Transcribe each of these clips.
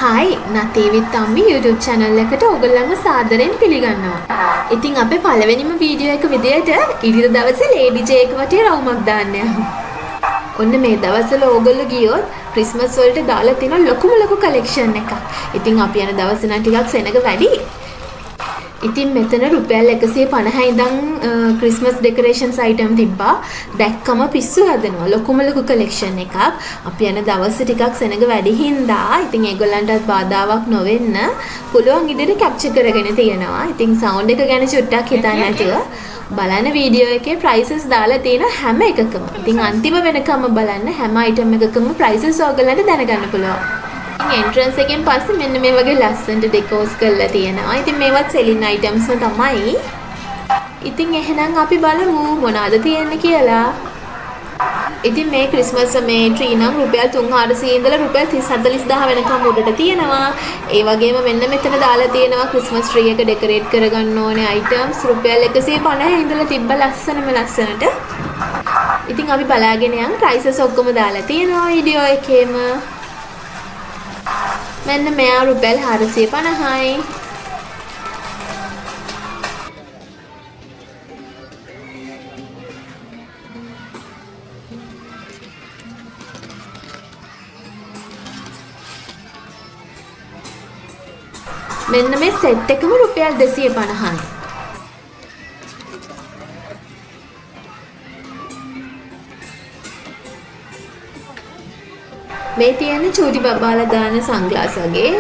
Hi නතේවිත් අම්මි YouTube channel එකට ඔයගොල්ලන්ව සාදරයෙන් පිළිගන්නවා. ඉතින් අපේ පළවෙනිම වීඩියෝ එක විදියට ඉරිදා දවසේ ලේඩි ජේ එක වටේ රවුමක් දාන්න යනවා. ඔන්න මේ දවස්වල ඕගොල්ලෝ ගියොත් ක්‍රිස්මස් වලට දාලා තියෙන ලොකු කලෙක්ෂන් එකක්. ඉතින් අපි යන දවස් නම් ටිකක් සෙනග වැඩි. ඉතින් මෙතන රුපියල් 150 ඉඳන් ක්‍රිස්මස් ඩෙකොරේෂන්ස් අයිටම් තිබ්බා. දැක්කම පිස්සු හැදෙනවා. ලොකු කලෙක්ෂන් එකක්. අපි යන දවස් ටිකක් සෙනග වැඩි හින්දා ඉතින් ඒගොල්ලන්ටත් බාධාවක් නොවෙන්න පුළුවන් ඉදිරියට කැප්චර් කරගෙන තියෙනවා. ඉතින් සවුන්ඩ් එක ගැන චුට්ටක් හිතන්න නැතුව බලන්න වීඩියෝ එකේ ප්‍රයිසස් දාලා තියෙන හැම එකකම. ඉතින් අන්තිම වෙනකම්ම බලන්න හැම අයිටම් එකකම ප්‍රයිසස් ඔයගොල්ලන්ට දැනගන්න පුළුවන්. එන්ට්‍රන්ස් එකෙන් පස්සේ මෙන්න මේ වගේ ලස්සනට ඩෙකෝස් කරලා තියෙනවා. ඉතින් මේවත් සෙලින් අයිටම්ස් තමයි. ඉතින් එහෙනම් අපි බලමු මොනවද තියෙන්නේ කියලා. ඉතින් මේ ක්‍රිස්මස් මේ ට්‍රී නම් රුපියල් 3400 ඉඳලා රුපියල් 34000 වෙනකම් උඩට තියෙනවා. ඒ වගේම මෙන්න මෙතන දාලා තියෙනවා ක්‍රිස්මස් ට්‍රී එක ඩෙකොරේට් කරගන්න ඕනේ අයිටම්ස් රුපියල් 150 ඉඳලා තිබ්බ ලස්සනට. ඉතින් අපි බලාගෙන යන් ප්‍රයිසස් ඔක්කොම දාලා තියෙනවා වීඩියෝ එකේම. මෙන්න මෙයා රුපියල් 450යි. මෙන්න මේ සෙට් එකම රුපියල් 250යි. මේ තියෙන චූටි බබාලා දාන සන්ග්ලාස් වගේ.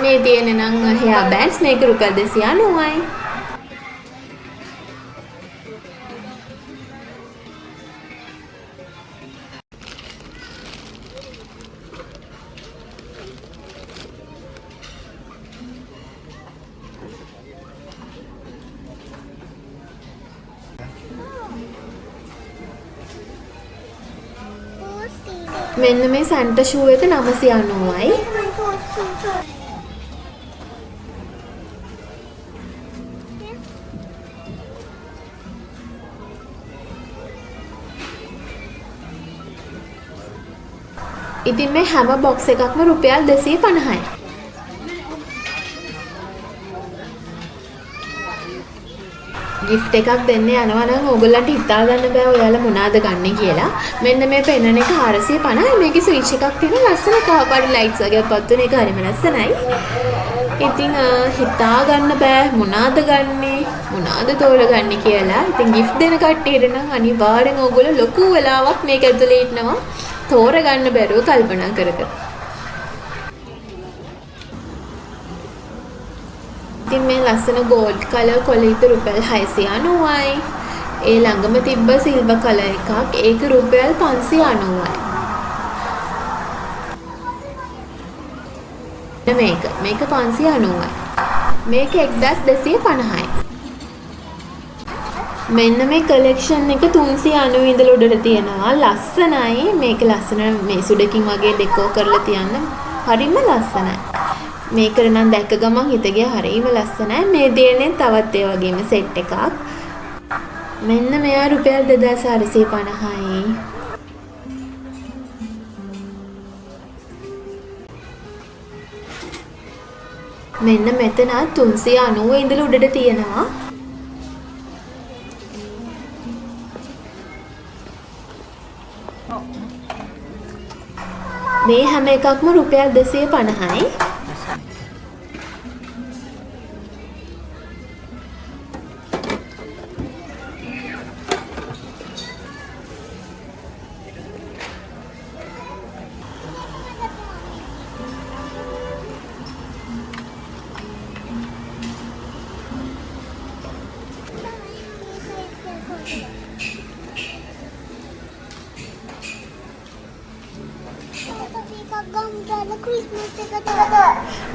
මේ තියෙන නම් හෙයා බෑන්ඩ්ස් මේක රුපියල් 290යි. මෙන්න මේ සැන්ටා ෂූ එක 990යි. ඉතින් මේ හැම බොක්ස් එකක්ම රුපියල් 250යි. gift එකක් දෙන්න යනවා නම් ඕගොල්ලන්ට හිතා ගන්න බෑ ඔයාලා මොනවාද ගන්නෙ කියලා. මෙන්න මේ පෙන්නන එක 450යි. මේකේ ස්විච් එකක් තියෙන ලස්සන කහපාට ලයිට්ස් වගේ පත් වෙන එක හරිම ලස්සනයි. ඉතින් හිතා ගන්න බෑ මොනවාද ගන්නෙ මොනවාද තෝරගන්නේ කියලා. ඉතින් gift දෙන කට්ටියට නම් අනිවාර්යෙන් ඕගොල්ලෝ ලොකු වෙලාවක් මේක ඇතුලේ ඉන්නවා තෝරගන්න බැරුව කල්පනා කර. ඉතින් මේ ලස්සන ගෝල්ඩ් කලර් කොලීත රුපියල් 690යි. ඒ ළඟම තිබ්බ සිල්වර් කලර් එකක් ඒක රුපියල් 590යි. මේක 590යි. මේක 1250යි. මෙන්න මේ කලෙක්ෂන් එක 390 ඉඳලා උඩට තියෙනවා. ලස්සනයි. මේක ලස්සන මේ සුඩකින් වගේ ඩෙකෝ කරලා තියන්න හරිම ලස්සනයි. මේක නම් දැක්ක ගමන් හිත ගියා හරිම ලස්සනයි. මේ දෙන්නේ තවත් ඒ වගේම සෙට් එකක්. මෙන්න මෙයා රුපියල් 2450යි. මෙන්න මෙතන 390 ඉඳලා උඩට තියෙනවා. මේ හැම එකක්ම රුපියල් 250යි.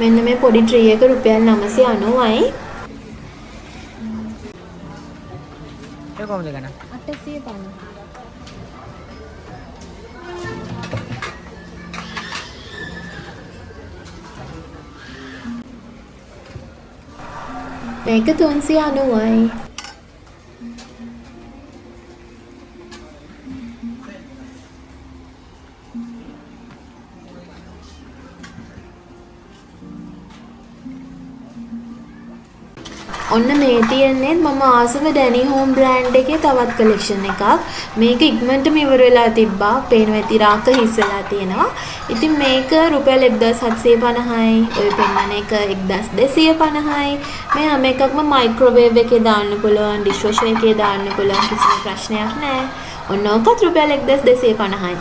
මෙන්න මේ පොඩි ට්‍රී එක රුපියල් 990යි. ඒක කොහොමද ගන්න? 850. මේක 390යි. ඔන්න මේ තියෙන්නේ මම ආසම ඩැනි හෝම් බ්‍රෑන්ඩ් එකේ තවත් කලෙක්ෂන් එකක්. මේක ඉක්මනටම ඉවර වෙලා තිබ්බා. පේනවා ඇති රාක හිස්සලා තියෙනවා. ඉතින් මේක රුපියල් 1750යි. ඔය පෙන්නන එක 1250යි. මේ හැම එකක්ම මයික්‍රෝවේව් එකේ දාන්න පුළුවන්, ඩිෂ් වොෂර් එකේ දාන්න පුළුවන්. කිසිම ප්‍රශ්නයක් නැහැ. ඔන්න ඔකත් රුපියල් 1250යි.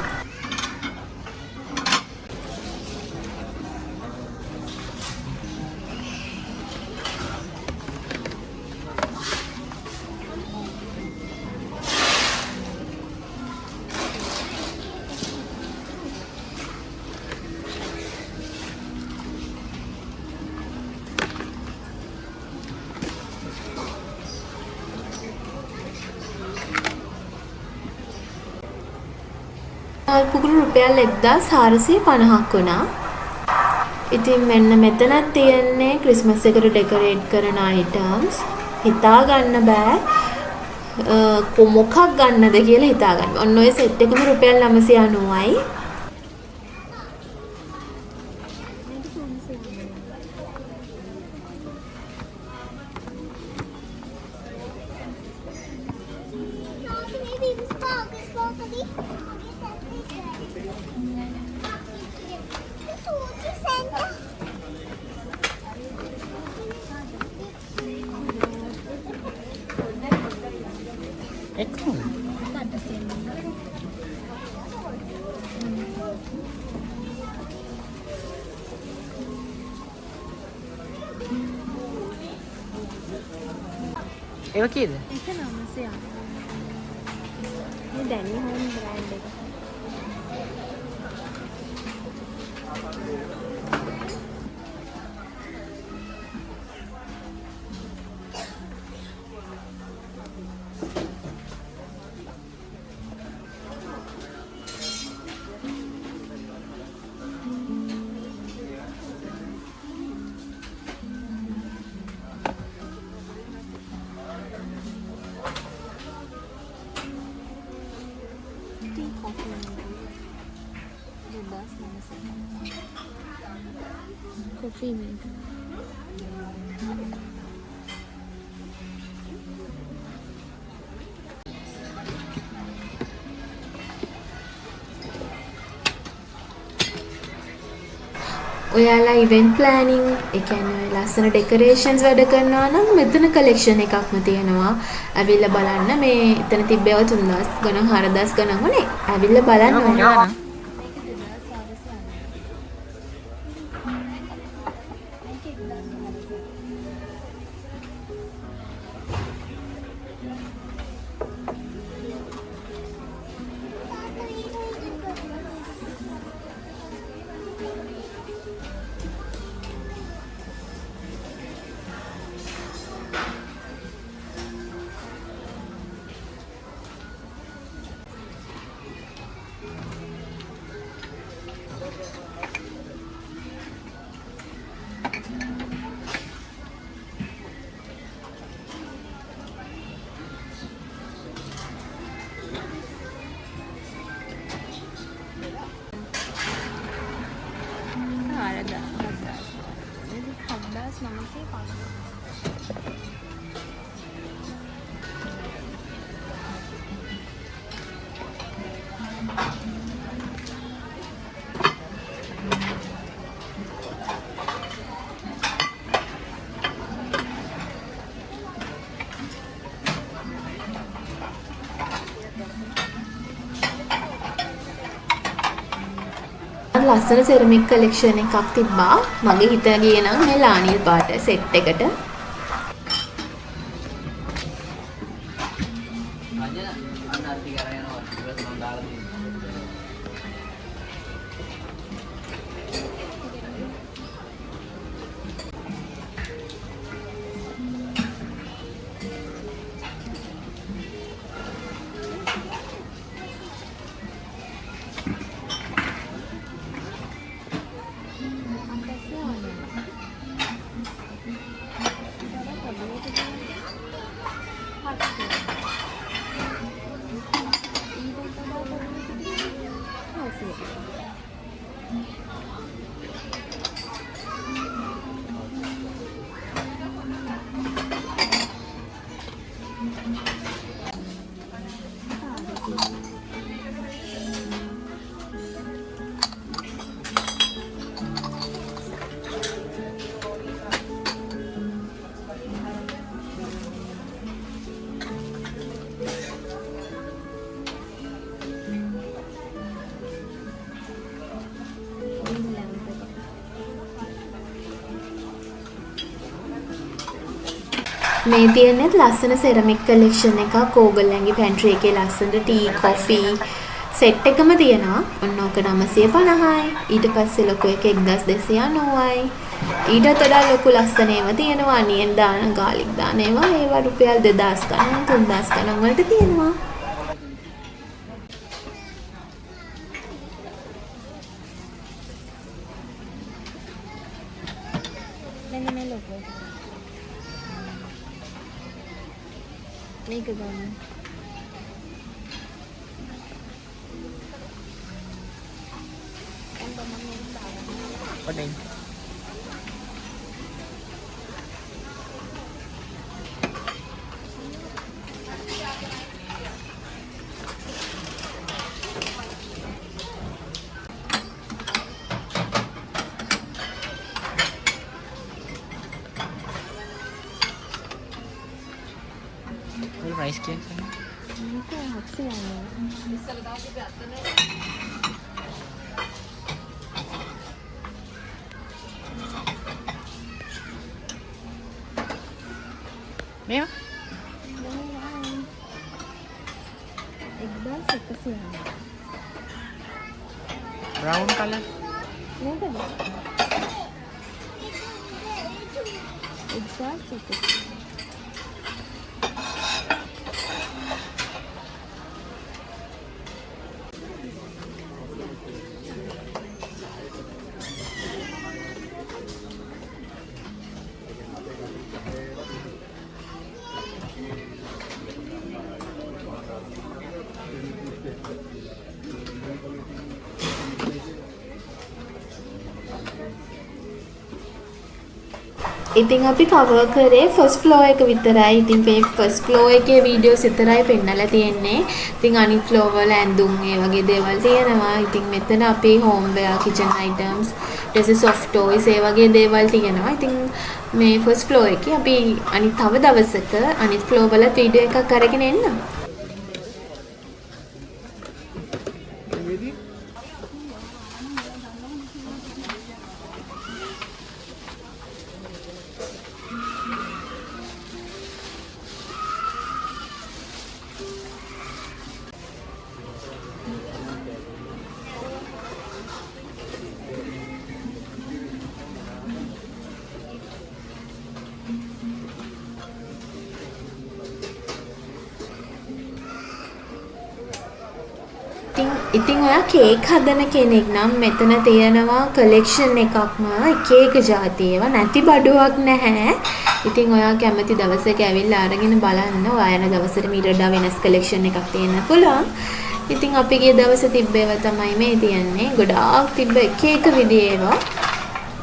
පුකුළු රුපියල් 1450ක් වුණා. ඉතින් මෙන්න මෙතනත් තියෙන්නේ ක්‍රිස්මස් එකට ඩෙකොරේට් කරන අයිටම්ස්. හිතා ගන්න බෑ මොකක් ගන්නද කියලා හිතා ගන්න. ඔන්න ඔය සෙට් එකම රුපියල් 990යි. ඒක කීයද? ඒක 900ක්. මේ ඩැනි හෝම් බ්‍රෑන්ඩ් එක. Coffee maker. ඔයාලා ඉවෙන්ට් ප්ලෑනින් ඒ කියන්නේ ලස්සන ඩෙකොරේෂන්ස් වැඩ කරනවා නම් මෙතන කලෙක්ෂන් එකක්ම තියෙනවා. ඇවිල්ලා බලන්න. මේ එතන තිබ්බේව 3000 ගණන් 4000 ගණන් වනේ. ඇවිල්ලා බලන්න ඕන. ලස්සන සෙරමික් කලෙක්ෂන් එකක් තිබ්බා. මගේ හිත ගියේ නම් මේ ලානිල් පාට සෙට් එකට. මේ තියෙන්නේ ලස්සන සෙරමික් කලෙක්ෂන් එකක්. ඕගොල්ලන්ගේ පැන්ට්‍රි එකේ ලස්සන ටී, කොෆි සෙට් එකම තියෙනවා. ඔන්න ඕක 950යි. ඊට පස්සේ ලොකු එක 1290යි. ඊටත් වඩා ලොකු ලස්සන ඒවා තියෙනවා. අනියන් දාන, ගාලික් දාන ඒවා. ඒවා රුපියල් 2000 ගණන්, 3000 ගණන් වලට තියෙනවා. මෙන්න මේ ලොකෝ එක. මේක ගන්න. පොඩ්ඩෙන්. Full price क्या है? මේක 700 මේවා? යනවා. 1100. brown color. මේකද? 1100. ඉතින් අපි කවර් කරේ ෆස්ට් ෆ්ලෝර් එක විතරයි. ඉතින් මේ ෆස්ට් ෆ්ලෝර් එකේ වීඩියෝස් විතරයි පෙන්නලා තියෙන්නේ. ඉතින් අනිත් ෆ්ලෝර් වල ඇඳුම් ඒ වගේ දේවල් තියෙනවා. ඉතින් මෙතන අපි homeware, kitchen items, dresses, soft toys ඒ වගේ දේවල් තියෙනවා. ඉතින් මේ ෆස්ට් ෆ්ලෝර් එකේ අපි අනිත් තව දවසක අනිත් ෆ්ලෝර් වල වීඩියෝ එකක් අරගෙන එන්නම්. ඉතින් ඔයා කේක් හදන කෙනෙක් නම් මෙතන තියෙනවා කලෙක්ෂන් එකක්ම එක එක જાති ඒවා නැති බඩුවක් නැහැ. ඉතින් ඔයා කැමති දවසක ඇවිල්ලා අරගෙන බලන්න. ඔයා යන දවසට මීට වඩා වෙනස් කලෙක්ෂන් එකක් තියෙන්න පුළුවන්. ඉතින් අපි ගිය දවසේ තිබ්බ ඒවා තමයි මේ තියන්නේ. ගොඩාක් තිබ්බ එක එක විදිහේ ඒවා.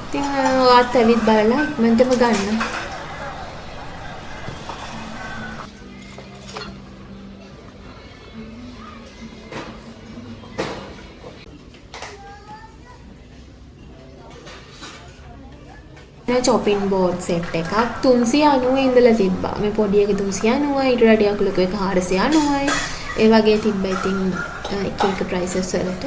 ඉතින් ඔයාත් ඇවිත් බලලා ඉක්මනටම ගන්න. චොපින් බෝඩ් සෙට් එකක් 390 ඉඳලා තිබ්බා. මේ පොඩි එක 390යි, ඊට වඩා ලොකු එක 490යි. ඒ වගේ තිබ්බා. ඉතින් එක එක ප්‍රයිසස් වලට.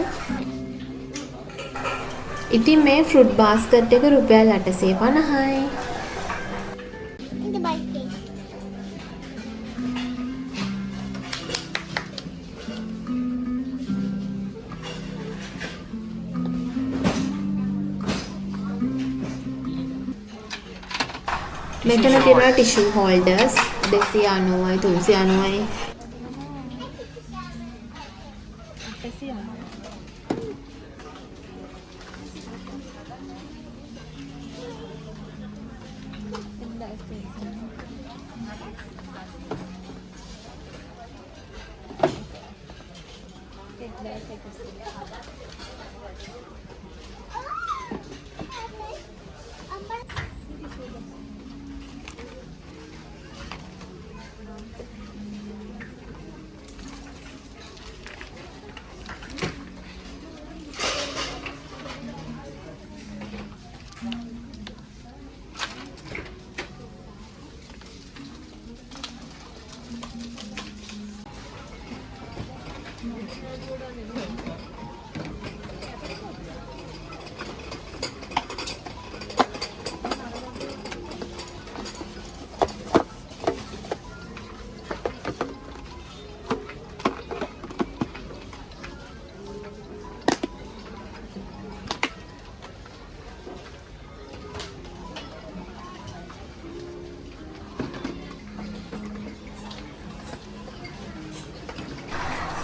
ඉතින් මේ ෆෘට් බාස්කට් එක රුපියල් 850යි. මෙතන තියෙනවා ටිෂු හෝල්ඩර්ස් 290යි 390යි.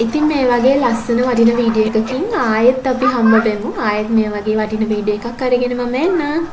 ඉතින් මේ වගේ ලස්සන වටින වීඩියෝ එකකින් ආයෙත් අපි හම්බ වෙමු. ආයෙත් මේ වගේ වටින වීඩියෝ එකක් අරගෙන මම එන්නම්.